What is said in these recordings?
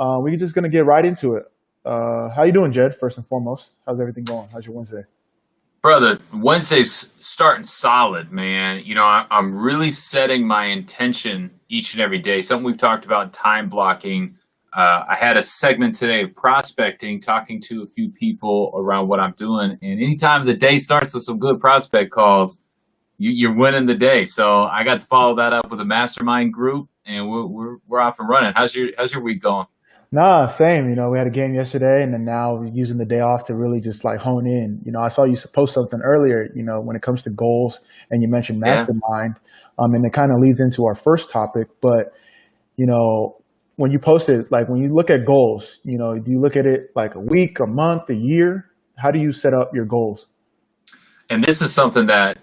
We're just gonna get right into it. How you doing, Jed? First and foremost, how's everything going? How's your Wednesday? Brother, Wednesday's starting solid, man. I'm really setting my intention each and every day. Something we've talked about, time blocking. I had a segment today of prospecting, talking to a few people around what I'm doing. And anytime the day starts with some good prospect calls, you're winning the day. So I got to follow that up with a mastermind group, and we're off and running. How's your week going? Nah, same. We had a game yesterday, and then now we're using the day off to really just like hone in. I saw you post something earlier. When it comes to goals, and you mentioned Yeah. mastermind, and it kind of leads into our first topic. But you know, when you post it, like when you look at goals, do you look at it like a week, a month, a year? How do you set up your goals? And this is something that,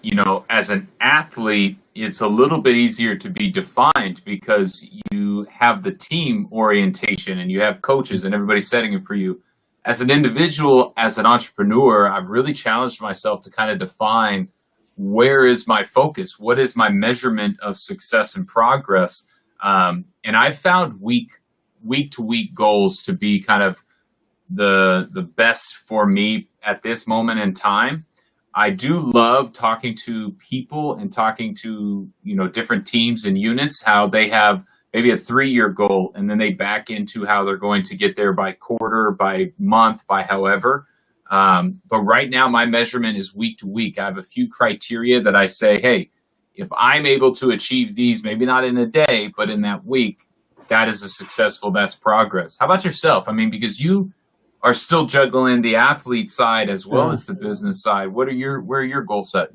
as an athlete, it's a little bit easier to be defined because you have the team orientation and you have coaches and everybody setting it for you. As an individual, as an entrepreneur, I've really challenged myself to kind of define where is my focus? What is my measurement of success and progress? And I found week to week goals to be kind of the best for me at this moment in time. I do love talking to people and talking to, different teams and units, how they have maybe a 3-year goal and then they back into how they're going to get there by quarter, by month, by however. But right now my measurement is week to week. I have a few criteria that I say, hey, if I'm able to achieve these, maybe not in a day, but in that week, that is that's progress. How about yourself? I mean, because you are still juggling the athlete side as well Yeah. as the business side. Where are your goals set?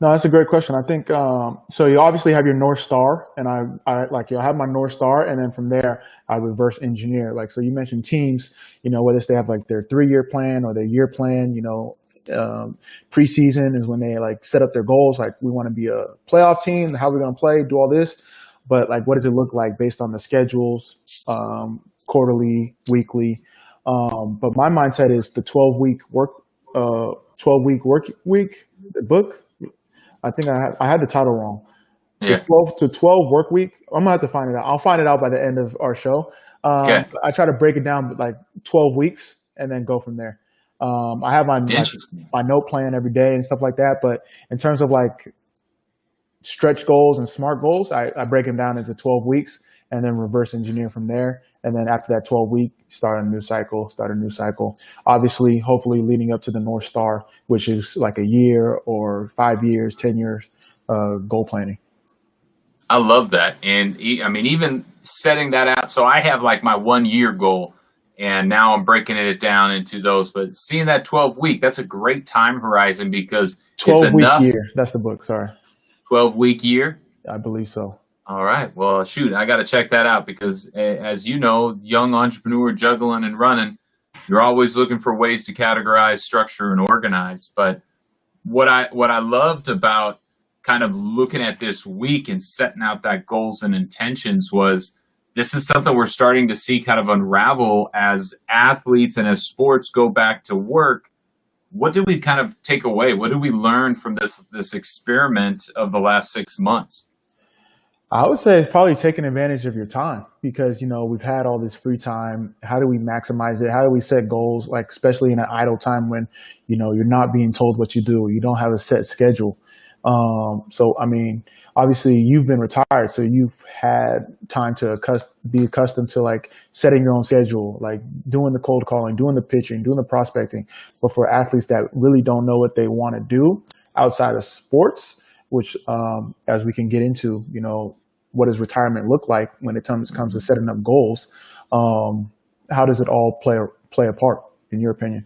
No, that's a great question. I think so. You obviously have your North Star, and I have my North Star, and then from there I reverse engineer. Like so, you mentioned teams. Whether it's they have like their 3-year plan or their year plan. Preseason is when they like set up their goals. Like we want to be a playoff team. How we're going to play, do all this, but like what does it look like based on the schedules, quarterly, weekly. But my mindset is the 12-week work week book. I think I had the title wrong. The Yeah. 12 to 12 work week. I'm gonna have to find it out. I'll find it out by the end of our show. Okay. I try to break it down like 12 weeks and then go from there. I have Interesting. my note plan every day and stuff like that. But in terms of like stretch goals and smart goals, I break them down into 12 weeks and then reverse engineer from there. And then after that 12-week, start a new cycle. Obviously, hopefully leading up to the North Star, which is like a year or 5 years, 10 years goal planning. I love that. And I mean, even setting that out. So I have like my 1 year goal and now I'm breaking it down into those, but seeing that 12-week, that's a great time horizon because it's 12-week enough. year. That's the book. Sorry. 12-week year. I believe so. All right. Well, shoot, I got to check that out because, as you know, young entrepreneur juggling and running, you're always looking for ways to categorize, structure, and organize. But what I loved about kind of looking at this week and setting out that goals and intentions was this is something we're starting to see kind of unravel as athletes and as sports go back to work. What did we kind of take away? What did we learn from this experiment of the last 6 months? I would say it's probably taking advantage of your time because, we've had all this free time. How do we maximize it? How do we set goals, like especially in an idle time when, you're not being told what you do. You don't have a set schedule. I mean, obviously you've been retired, so you've had time to be accustomed to like setting your own schedule, like doing the cold calling, doing the pitching, doing the prospecting. But for athletes that really don't know what they want to do outside of sports, which as we can get into, what does retirement look like when it comes to setting up goals? How does it all play a part, in your opinion?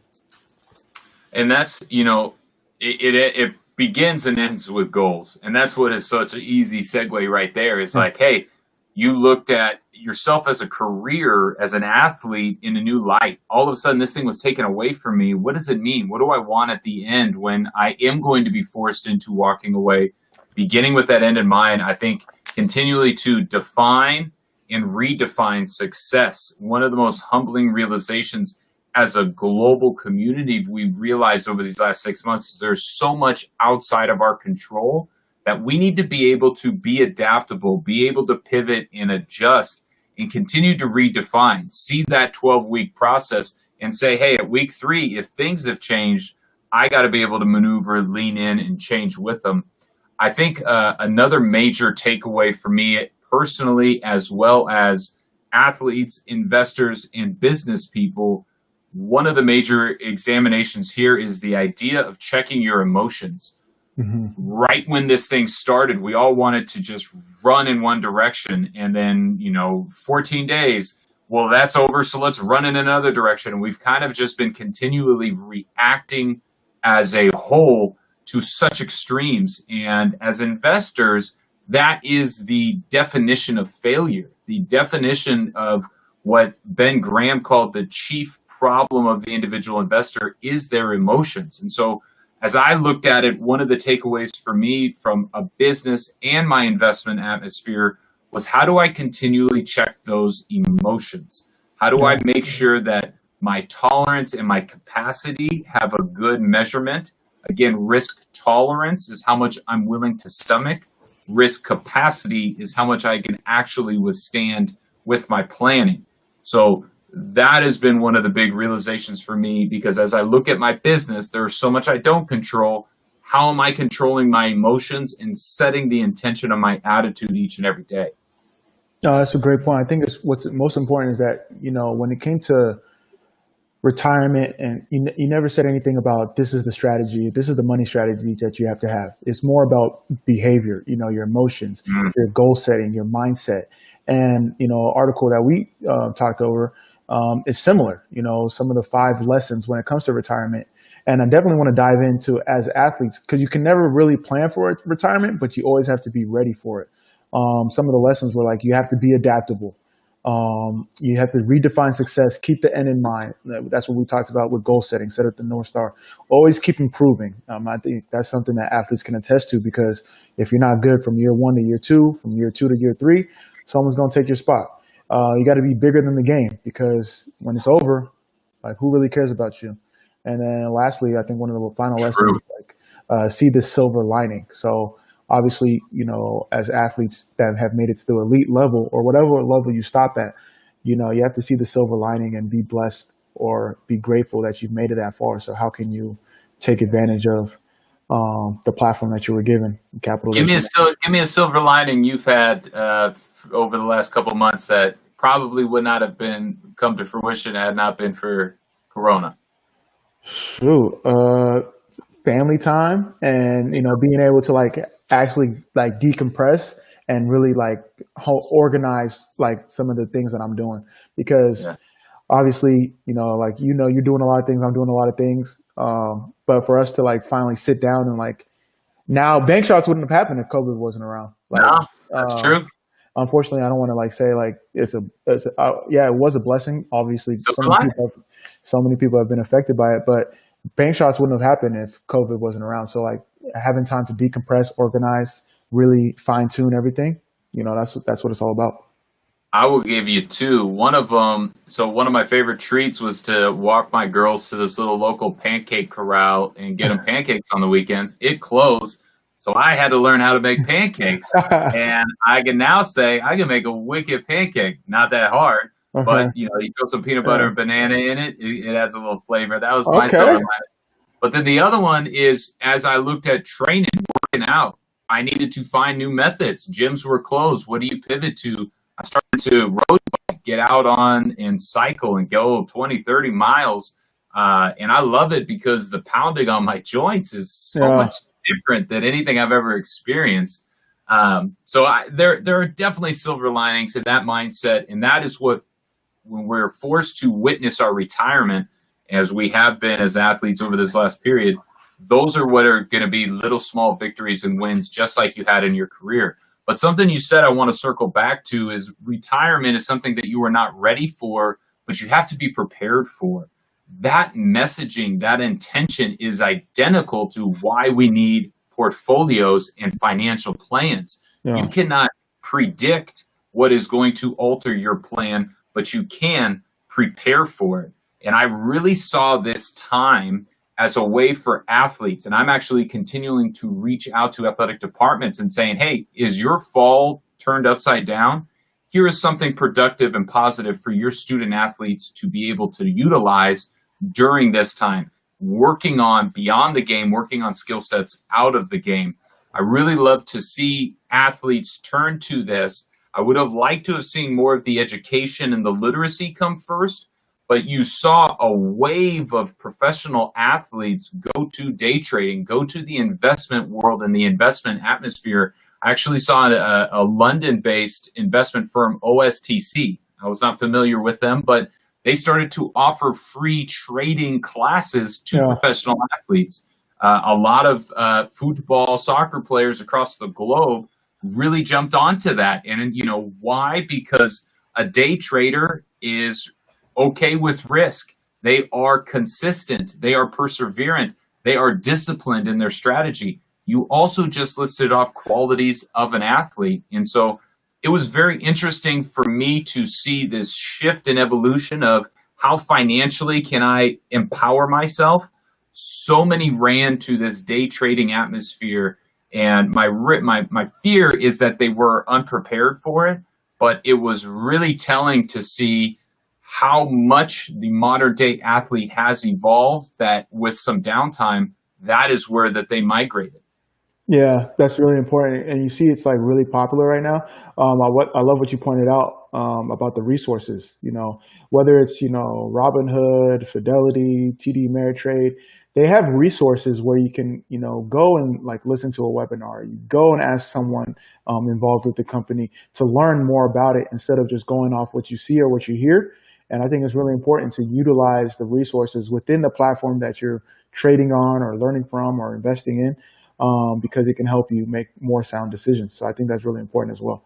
And that's, it begins and ends with goals. And that's what is such an easy segue right there. It's like, hey, you looked at yourself as a career, as an athlete in a new light. All of a sudden, this thing was taken away from me. What does it mean? What do I want at the end when I am going to be forced into walking away? Beginning with that end in mind, I think continually to define and redefine success. One of the most humbling realizations as a global community we've realized over these last 6 months is there's so much outside of our control that we need to be able to be adaptable, be able to pivot and adjust and continue to redefine, see that 12-week process and say, hey, at week 3, if things have changed, I got to be able to maneuver, lean in, and change with them. I think another major takeaway for me personally, as well as athletes, investors, and business people, one of the major examinations here is the idea of checking your emotions. Mm-hmm. Right when this thing started, we all wanted to just run in one direction, and then, 14 days, well, that's over, so let's run in another direction. And we've kind of just been continually reacting as a whole to such extremes. And as investors, that is the definition of failure, the definition of what Ben Graham called the chief problem of the individual investor is their emotions. And so as I looked at it, one of the takeaways for me from a business and my investment atmosphere was, how do I continually check those emotions? How do I make sure that my tolerance and my capacity have a good measurement? Again, risk tolerance is how much I'm willing to stomach. Risk capacity is how much I can actually withstand with my planning. So that has been one of the big realizations for me, because as I look at my business, there's so much I don't control. How am I controlling my emotions and setting the intention of my attitude each and every day? That's a great point. I think what's most important is that, when it came to retirement, and you never said anything about this is the strategy, this is the money strategy that you have to have. It's more about behavior, your emotions, your goal setting, your mindset. And, article that we talked over is similar, some of the 5 lessons when it comes to retirement. And I definitely want to dive into as athletes, because you can never really plan for retirement, but you always have to be ready for it. Some of the lessons were like, you have to be adaptable. You have to redefine success, keep the end in mind. That's what we talked about with goal setting, set up the North Star. Always keep improving. I think that's something that athletes can attest to, because if you're not good from year 1 to year 2, from year 2 to year 3, someone's going to take your spot. You got to be bigger than the game, because when it's over, like, who really cares about you? And then lastly, I think one of the final lessons is see the silver lining. So obviously, as athletes that have made it to the elite level, or whatever level you stop at, you have to see the silver lining and be blessed or be grateful that you've made it that far. So how can you take advantage of the platform that you were given? Capitalism. Give me a silver lining you've had over the last couple of months that probably would not have come to fruition had not been for Corona. Shoot, family time, and being able to actually decompress and really organize some of the things that I'm doing, because obviously you're doing a lot of things, I'm doing a lot of things, but for us to finally sit down and now, bank shots wouldn't have happened if COVID wasn't around. No, that's true. Unfortunately, I don't want to say it was a blessing. Obviously, so many people have been affected by it, but bank shots wouldn't have happened if COVID wasn't around. So having time to decompress, organize, really fine tune everything, that's what it's all about. I will give you 2. One of them, so one of my favorite treats was to walk my girls to this little local pancake corral and get them pancakes on the weekends. It closed, so I had to learn how to make pancakes. And I can now say I can make a wicked pancake. Not that hard, but you put some peanut butter and banana in it. It adds a little flavor. That was my silver lining. But then the other one is, as I looked at training, working out, I needed to find new methods. Gyms were closed. What do you pivot to? I started to road bike, get out on and cycle and go 20, 30 miles. And I love it because the pounding on my joints is so much different than anything I've ever experienced. So there are definitely silver linings in that mindset. And that is what, when we're forced to witness our retirement, as we have been as athletes over this last period, those are what are going to be little small victories and wins, just like you had in your career. But something you said I want to circle back to is retirement is something that you are not ready for, but you have to be prepared for. That messaging, that intention is identical to why we need portfolios and financial plans. You cannot predict what is going to alter your plan, but you can prepare for it. And I really saw this time as a way for athletes, and I'm actually continuing to reach out to athletic departments and saying, hey, is your fall turned upside down? here is something productive and positive for your student athletes to be able to utilize during this time, working on beyond the game, working on skill sets out of the game. I really love to see athletes turn to this. I would have liked to have seen more of the education and the literacy come first, but you saw a wave of professional athletes go to day trading, go to the investment world and the investment atmosphere. I actually saw a London-based investment firm, OSTC. I was not familiar with them, but they started to offer free trading classes to professional athletes. A lot of football, soccer players across the globe really jumped onto that. And you know why? Because a day trader is okay with risk. They are consistent. They are perseverant. They are disciplined in their strategy. You also just listed off qualities of an athlete. And so it was very interesting for me to see this shift in evolution of how financially can I empower myself. So many ran to this day trading atmosphere, and my fear is that they were unprepared for it. But it was really telling to see how much the modern day athlete has evolved. That with some downtime, that is where that they migrated. Yeah, that's really important, and you see it's like really popular right now. I love what you pointed out about the resources. You know, whether it's Robinhood, Fidelity, TD Ameritrade, they have resources where you can go and like listen to a webinar. You go and ask someone involved with the company to learn more about it instead of just going off what you see or what you hear. And I think it's really important to utilize the resources within the platform that you're trading on or learning from or investing in. Because it can help you make more sound decisions. So I think that's really important as well.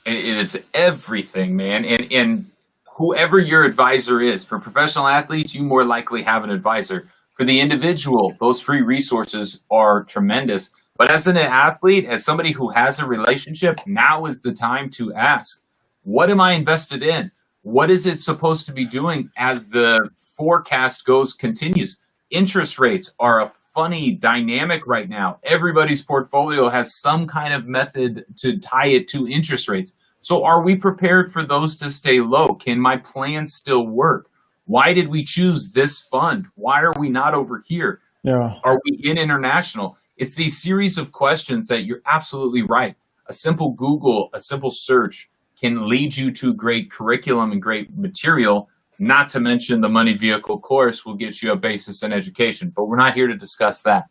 It is everything, man. And whoever your advisor is, for professional athletes, you more likely have an advisor. For the individual, those free resources are tremendous. But as an athlete, as somebody who has a relationship, now is the time to ask, what am I invested in? What is it supposed to be doing as the forecast continues? Interest rates are a funny dynamic right now. Everybody's portfolio has some kind of method to tie it to interest rates. So are we prepared for those to stay low? Can my plan still work? Why did we choose this fund? Why are we not over here? Yeah. Are we in international? It's these series of questions that you're absolutely right. A simple Google, a simple search can lead you to great curriculum and great material. Not to mention the Money Vehicle course will get you a basis in education, but we're not here to discuss that.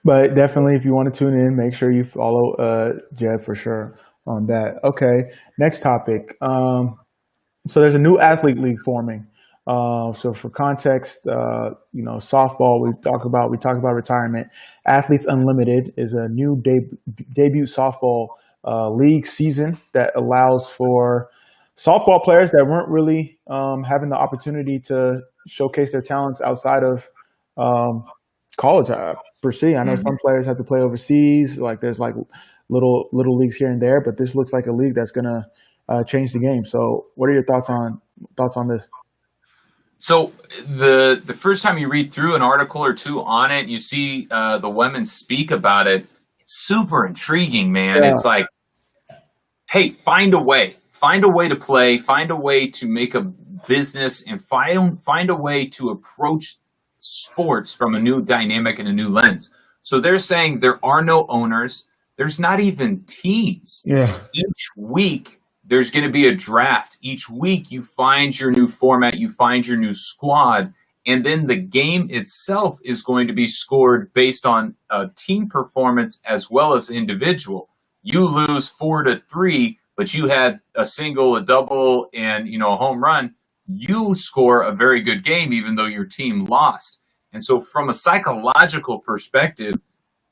But definitely, if you want to tune in, make sure you follow Jed for sure on that. Okay, next topic. So there's a new athlete league forming. So for context, softball, we talk about retirement. Athletes Unlimited is a new debut softball league season that allows for softball players that weren't really having the opportunity to showcase their talents outside of college per se. I know some players have to play overseas. Like there's like little leagues here and there, but this looks like a league that's gonna change the game. So, what are your thoughts on this? So the first time you read through an article or two on it, you see the women speak about it. It's super intriguing, man. Yeah. It's like, hey, find a way to play, find a way to make a business, and find a way to approach sports from a new dynamic and a new lens. So they're saying there are no owners. There's not even teams. Yeah. Each week, there's going to be a draft. Each week, you find your new format, you find your new squad, and then the game itself is going to be scored based on team performance as well as individual. You lose 4-3, but you had a single, a double, and a home run. You score a very good game, even though your team lost. And so, from a psychological perspective,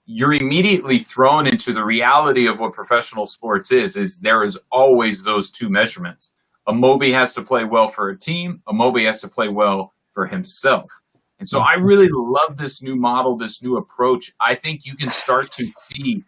you're immediately thrown into the reality of what professional sports is there is always those two measurements. Amobi has to play well for a team. Amobi has to play well for himself. And so I really love this new model, this new approach. I think you can start to see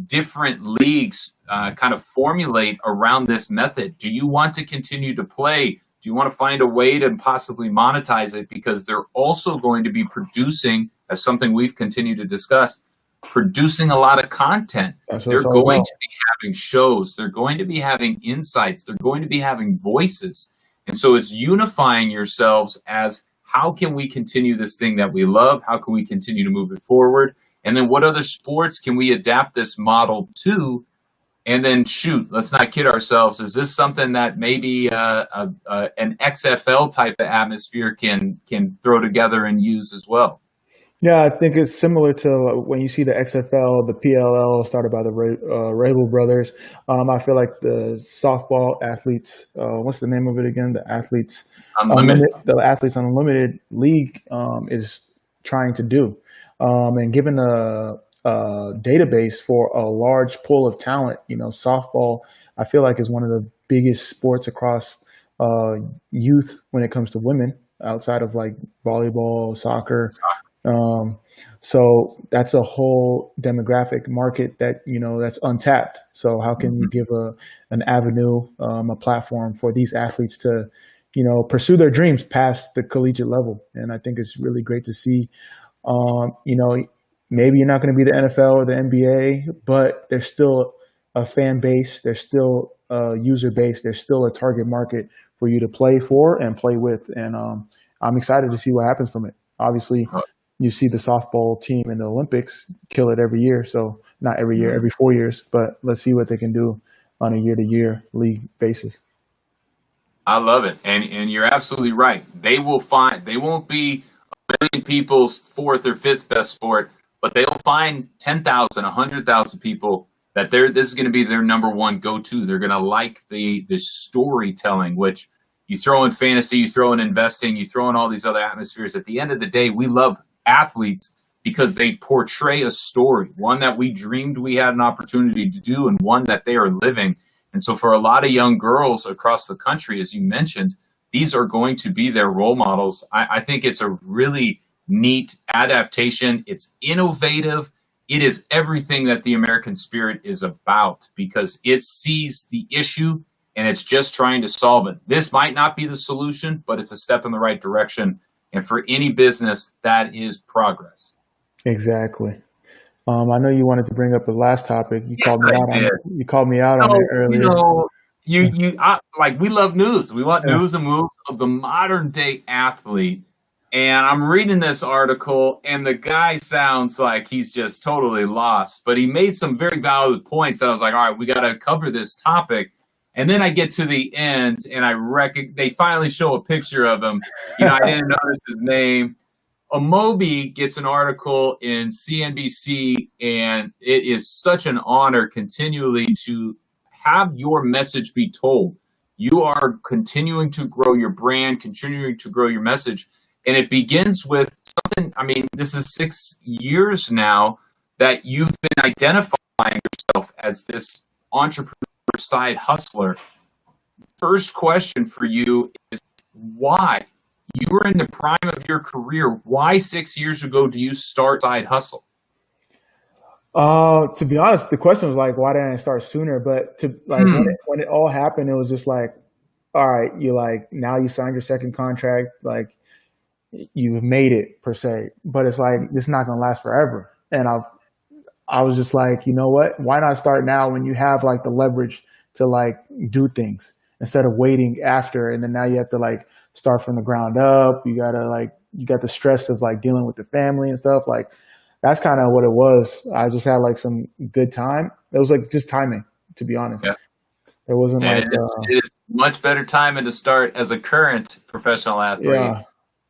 different leagues kind of formulate around this method. Do you want to continue to play? Do you want to find a way to possibly monetize it? Because they're also going to be producing, as something we've continued to discuss, producing a lot of content. That's what They're it's all going about. to be having shows. They're going to be having insights. They're going to be having voices. And so it's unifying yourselves as how can we continue this thing that we love? How can we continue to move it forward? And then what other sports can we adapt this model to? And then shoot, let's not kid ourselves. Is this something that maybe an XFL type of atmosphere can throw together and use as well? Yeah, I think it's similar to when you see the XFL, the PLL started by the Rabel brothers. I feel like the softball athletes, what's the name of it again? Unlimited. The Athletes Unlimited League is trying to do. And given a database for a large pool of talent, softball, I feel like is one of the biggest sports across youth when it comes to women outside of like volleyball, soccer. So that's a whole demographic market that, that's untapped. So how can we give an avenue, a platform for these athletes to, pursue their dreams past the collegiate level? And I think it's really great to see, maybe you're not going to be the NFL or the NBA, but there's still a fan base. There's still a user base. There's still a target market for you to play for and play with. And I'm excited to see what happens from it. Obviously, you see the softball team in the Olympics kill it every year. So not every year, every 4 years, but let's see what they can do on a year-to-year league basis. I love it. And you're absolutely right. They won't be a million people's fourth or fifth best sport, but they'll find 10,000, 100,000 people that this is going to be their number one go-to. They're going to like the storytelling, which you throw in fantasy, you throw in investing, you throw in all these other atmospheres. At the end of the day, we love athletes because they portray a story, one that we dreamed we had an opportunity to do and one that they are living. And so for a lot of young girls across the country, as you mentioned, these are going to be their role models. I think it's a really neat adaptation. It's innovative. It is everything that the American spirit is about because it sees the issue and it's just trying to solve it. This might not be the solution, but it's a step in the right direction. And for any business, that is progress. Exactly. I know you wanted to bring up the last topic. You Yes, called me I out on did. it. You called me out on it earlier. We love news. We want Yeah. news and moves of the modern day athlete. And I'm reading this article, and the guy sounds like he's just totally lost. But he made some very valid points. And I was like, all right, we got to cover this topic. And then I get to the end, and they finally show a picture of him. I didn't notice his name. Amobi gets an article in CNBC, and it is such an honor continually to have your message be told. You are continuing to grow your brand, continuing to grow your message. And it begins with something, this is 6 years now that you've been identifying yourself as this entrepreneur side hustler. First question for you is why? You were in the prime of your career. Why 6 years ago do you start side hustle? To be honest, the question was like, why didn't I start sooner? But when it all happened, it was just like, all right, now you signed your second contract, like you've made it per se, but it's like, this is not going to last forever. And I was just like, you know what? Why not start now when you have like the leverage to like do things instead of waiting after, and then now you have to like start from the ground up. You got the stress of like dealing with the family and stuff. Like that's kind of what it was. I just had like some good time. It was like just timing, to be honest. Yeah. It wasn't it is much better timing to start as a current professional athlete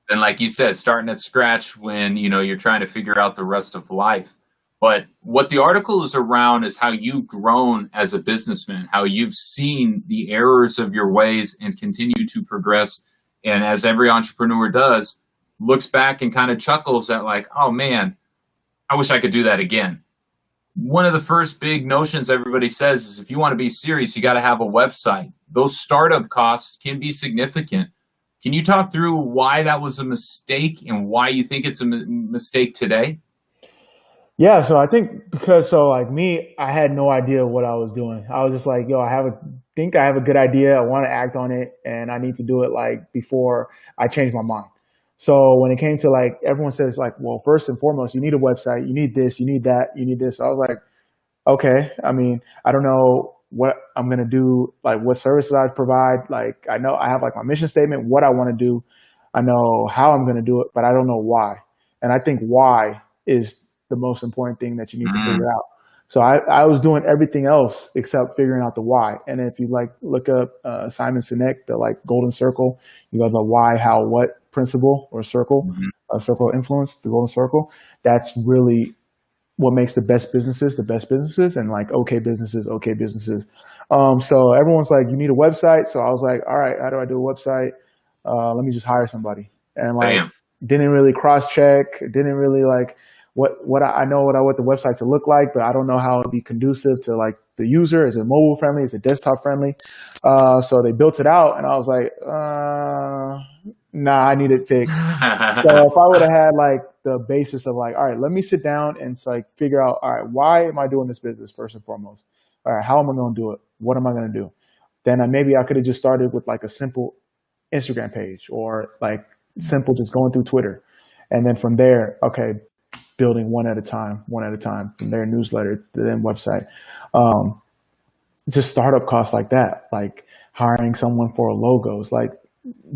than, like you said, starting at scratch when you're trying to figure out the rest of life. But what the article is around is how you've grown as a businessman, how you've seen the errors of your ways and continue to progress. And as every entrepreneur does, looks back and kind of chuckles at like, oh man, I wish I could do that again. One of the first big notions everybody says is if you want to be serious, you got to have a website. Those startup costs can be significant. Can you talk through why that was a mistake and why you think it's a mistake today? Yeah, so I think like me, I had no idea what I was doing. I was just like, yo, I think I have a good idea. I want to act on it, and I need to do it like before I change my mind. So when it came to like, everyone says like, well, first and foremost, you need a website, you need this, you need that, you need this. So I was like, okay. I mean, I don't know what I'm going to do, like what services I provide. Like I know I have like my mission statement, what I want to do. I know how I'm going to do it, but I don't know why. And I think why is the most important thing that you need to Mm, figure out. So I was doing everything else except figuring out the why. And if you like look up Simon Sinek, the like golden circle, you go the why, how, what principle or circle, mhm. circle of influence, the golden circle. That's really what makes the best businesses, and like okay businesses, okay businesses. So everyone's like, you need a website. So I was like, all right, how do I do a website? Let me just hire somebody. And like, Bam. didn't really cross check, didn't really like I know what I want the website to look like, but I don't know how it'd be conducive to like the user. Is it mobile friendly? Is it desktop friendly? So they built it out, and I was like, nah, I need it fixed. So if I would have had like the basis of like, all right, let me sit down and like figure out, all right, why am I doing this business first and foremost? All right, how am I going to do it? What am I going to do? Then maybe I could have just started with like a simple Instagram page, or like simple just going through Twitter. And then from there, okay, building one at a time, from their newsletter to then website. Just startup costs like that, like hiring someone for logos. Like,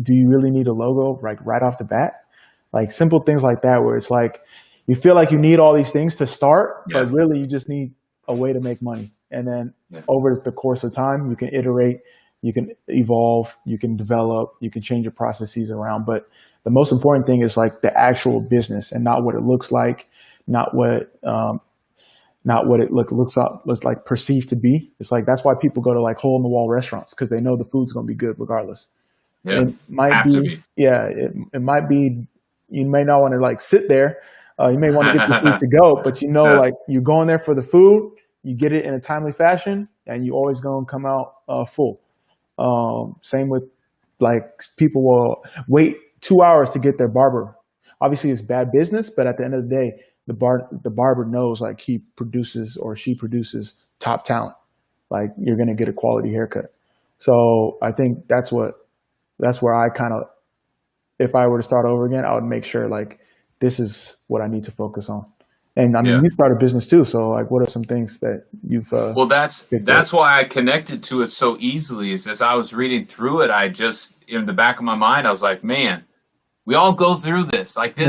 do you really need a logo like right off the bat? Like simple things like that, where it's like you feel like you need all these things to start, Yeah. but really you just need a way to make money. And then Yeah. over the course of time, you can iterate, you can evolve, you can develop, you can change your processes around. But the most important thing is like the actual business, and not what it looks like, not what it looks like perceived to be. It's like that's why people go to like hole in the wall restaurants, because they know the food's going to be good regardless. Yeah. It might Have to be, be. yeah, it might be. You may not want to like sit there. You may want to get your food to go, but you know, Yeah. like you're going there for the food. You get it in a timely fashion, and you always going to come out full. Same with like people will wait 2 hours to get their barber. Obviously, it's bad business, but at the end of the day, the barber knows like he produces or she produces top talent. Like you're going to get a quality haircut. So I think that's where I kind of, if I were to start over again, I would make sure like this is what I need to focus on. And I mean, Yeah. you start a business too, so like, what are some things that you've Well, that's picked up? why I connected to it so easily. Is as I was reading through it, I just in the back of my mind, I was like, man, we all go through this. Like Yeah,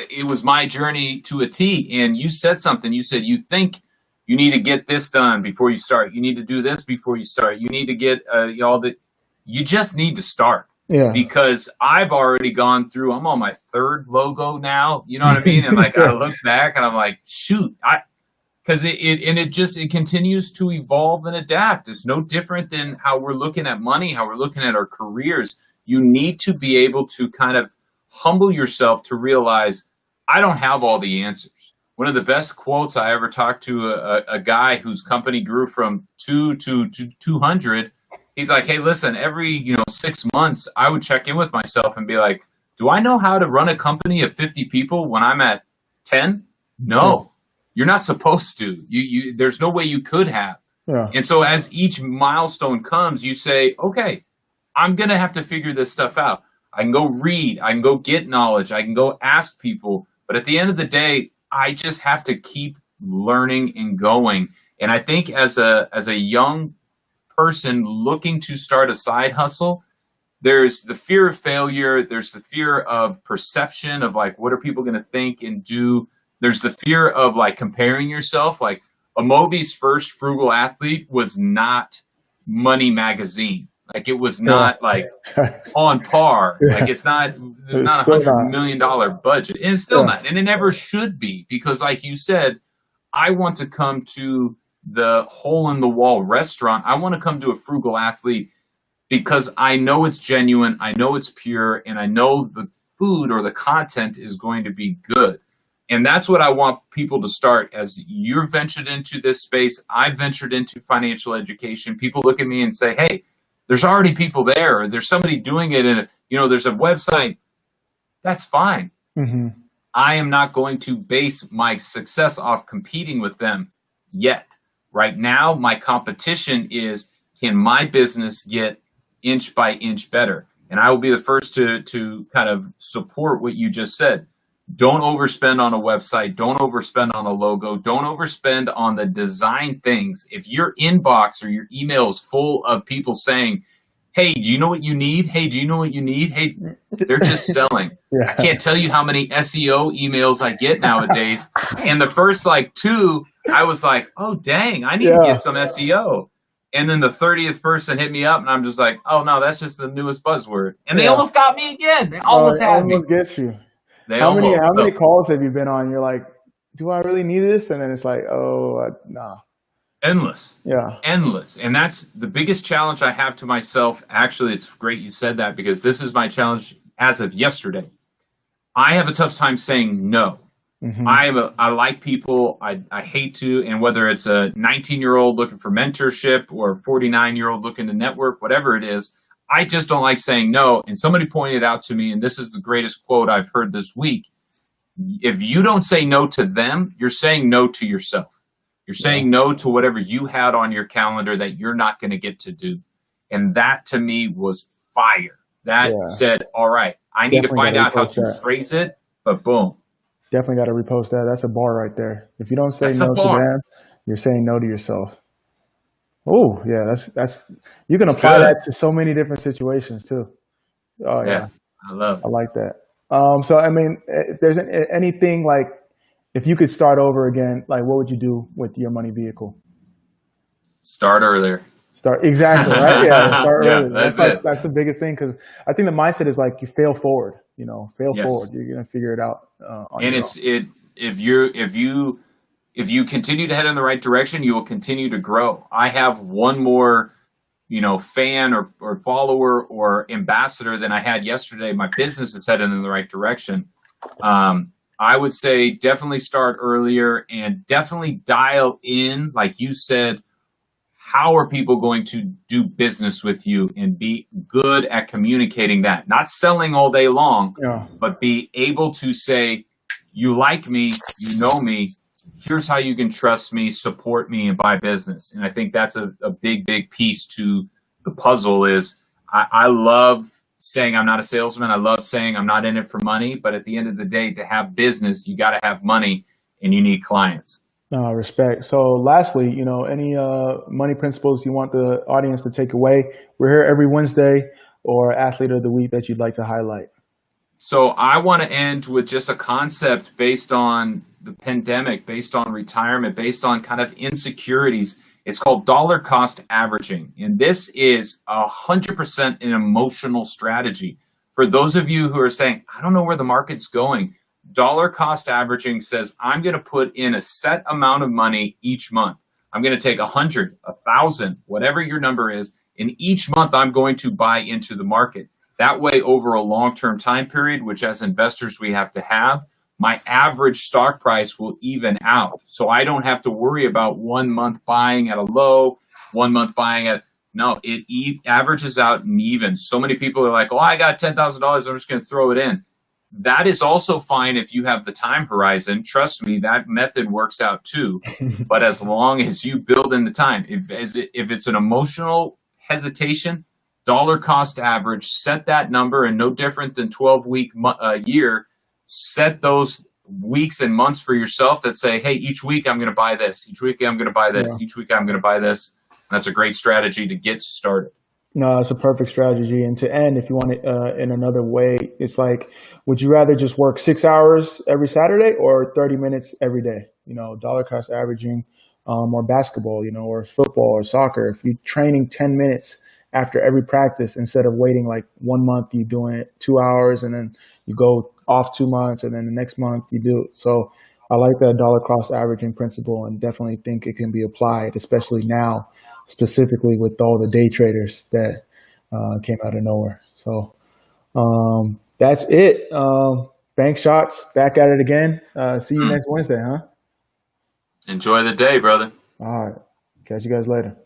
it was my journey to a T. And you said something. You said you think you need to get this done before you start. You need to do this before you start. You need to get all that. You just need to start, yeah, because I've already gone through. I'm on my third logo now. You know what I mean? And like I yeah, look back and I'm like, shoot, because it continues to evolve and adapt. It's no different than how we're looking at money, how we're looking at our careers. You need to be able to kind of humble yourself to realize I don't have all the answers. One of the best quotes I ever talked to a guy whose company grew from 200. He's like, hey, listen, every 6 months I would check in with myself and be like, do I know how to run a company of 50 people when I'm at 10? yeah, No. You're not supposed to. There's no way you could have. yeah, And so as each milestone comes, you say, okay, I'm going to have to figure this stuff out. I can go read, I can go get knowledge, I can go ask people. But at the end of the day, I just have to keep learning and going. And I think as a young person looking to start a side hustle, there's the fear of failure. There's the fear of perception of like, what are people going to think and do? There's the fear of like comparing yourself. Like Amobi's first frugal athlete was not Money Magazine. Like it was not like yeah, on par. Like yeah. there's not It's a still $100 million budget. And it's still yeah, not. And it never should be, because like you said, I want to come to the hole in the wall restaurant. I want to come to a frugal athlete because I know it's genuine, I know it's pure, and I know the food or the content is going to be good. And that's what I want people to start. As you're ventured into this space, I've ventured into financial education. People look at me and say, hey, there's already people there, or there's somebody doing it, and there's a website. That's fine. hmm I am not going to base my success off competing with them yet. Right now, my competition is, can my business get inch by inch better? And I will be the first to kind of support what you just said. Don't overspend on a website. Don't overspend on a logo. Don't overspend on the design things. If your inbox or your email is full of people saying, hey, do you know what you need? Hey, do you know what you need? Hey, they're just selling. Yeah. I can't tell you how many SEO emails I get nowadays. And the first like 2, I was like, oh, dang, I need to get some SEO. And then the 30th person hit me up, and I'm just like, oh, no, that's just the newest buzzword. And they almost got me again. They almost had me. Almost gets you. They how almost. many calls have you been on? You're like, do I really need this? And then it's like, oh, nah. Endless. Yeah. Endless. And that's the biggest challenge I have to myself. Actually, it's great you said that, because this is my challenge as of yesterday. I have a tough time saying no. Mm-hmm. I like people. I hate to, and whether it's a 19-year-old looking for mentorship or a 49-year-old looking to network, whatever it is, I just don't like saying no. And somebody pointed out to me, and this is the greatest quote I've heard this week: if you don't say no to them, you're saying no to yourself. You're saying no to whatever you had on your calendar that you're not going to get to do. And that to me was fire. That said, all right, I need to find out how to phrase it, but boom. Definitely got to repost that. That's a bar right there. If you don't say no to them, you're saying no to yourself. Oh, yeah, that's you can apply that to so many different situations too. Oh yeah. I love it. I like that. So I mean, if there's anything like, if you could start over again, like what would you do with your money vehicle? Start earlier. Exactly, right? Yeah, start earlier. That's the biggest thing, because I think the mindset is like you fail forward. Forward. You're gonna figure it out. And if you continue to head in the right direction, you will continue to grow. I have one more, fan or follower or ambassador than I had yesterday. My business is headed in the right direction. I would say definitely start earlier, and definitely dial in, like you said, how are people going to do business with you, and be good at communicating that. Not selling all day long, but be able to say, you like me, you know me, here's how you can trust me, support me, and buy business. And I think that's a big, big piece to the puzzle. Is I love saying I'm not a salesman. I love saying I'm not in it for money. But at the end of the day, to have business, you got to have money, and you need clients. Respect. So lastly, any money principles you want the audience to take away? We're here every Wednesday, or athlete of the week that you'd like to highlight. So I want to end with just a concept based on the pandemic, based on retirement, based on kind of insecurities. It's called dollar cost averaging. And this is 100% an emotional strategy. For those of you who are saying, I don't know where the market's going, dollar cost averaging says, I'm going to put in a set amount of money each month. I'm going to take 100, 1,000, whatever your number is, and each month I'm going to buy into the market. That way, over a long-term time period, which as investors we have to have, my average stock price will even out. So I don't have to worry about 1 month buying at a low, 1 month buying at, no, it averages out and even. So many people are like, oh, I got $10,000, I'm just going to throw it in. That is also fine if you have the time horizon. Trust me, that method works out too. But as long as you build in the time, if it's an emotional hesitation, dollar cost average, set that number, and no different than 12-week year, set those weeks and months for yourself that say, hey, each week I'm going to buy this. Each week I'm going to buy this. Each week I'm going to buy this. And that's a great strategy to get started. No, it's a perfect strategy. And to end, if you want it in another way, it's like, would you rather just work 6 hours every Saturday or 30 minutes every day? Dollar cost averaging, or basketball, or football or soccer. If you're training 10 minutes after every practice, instead of waiting like 1 month, you're doing it 2 hours, and then you go off 2 months, and then the next month you do it. So I like that dollar cost averaging principle, and definitely think it can be applied, especially now, specifically with all the day traders that came out of nowhere. So that's it. Bank Shots, back at it again. See you next Wednesday, huh? Enjoy the day, brother. All right. Catch you guys later.